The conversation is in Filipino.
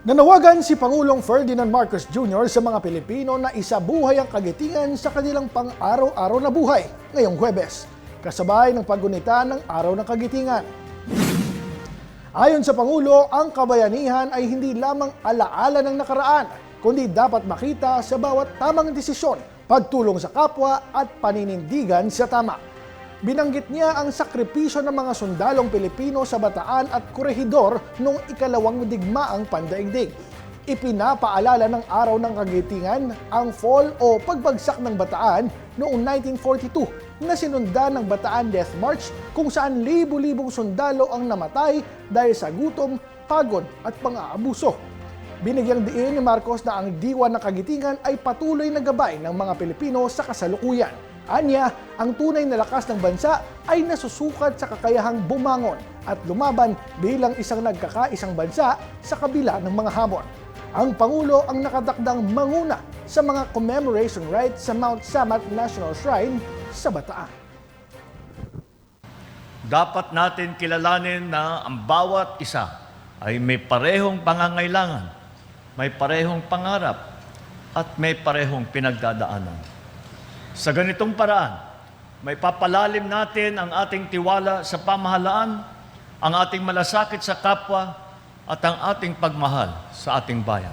Nanawagan si Pangulong Ferdinand Marcos Jr. sa mga Pilipino na isabuhay ang kagitingan sa kanilang pang-araw-araw na buhay ngayong Huwebes, kasabay ng paggunita ng Araw ng Kagitingan. Ayon sa Pangulo, ang kabayanihan ay hindi lamang alaala ng nakaraan, kundi dapat makita sa bawat tamang desisyon, pagtulong sa kapwa at paninindigan sa tama. Binanggit niya ang sakripisyo ng mga sundalong Pilipino sa Bataan at Corregidor noong ikalawang digmaang pandaigdig. Ipinapaalala ng Araw ng Kagitingan ang fall o pagbagsak ng Bataan noong 1942 na sinundan ng Bataan Death March kung saan libu-libong sundalo ang namatay dahil sa gutom, pagod at pang-aabuso. Binigyang diin ni Marcos na ang diwa ng Kagitingan ay patuloy na gabay ng mga Pilipino sa kasalukuyan. Anya, ang tunay na lakas ng bansa ay nasusukat sa kakayahang bumangon at lumaban bilang isang nagkakaisang bansa sa kabila ng mga hamon. Ang Pangulo ang nakatakdang manguna sa mga commemoration rites sa Mount Samat National Shrine sa Bataan. Dapat natin kilalanin na ang bawat isa ay may parehong pangangailangan, may parehong pangarap, at may parehong pinagdadaanan. Sa ganitong paraan, may papalalim natin ang ating tiwala sa pamahalaan, ang ating malasakit sa kapwa, at ang ating pagmahal sa ating bayan.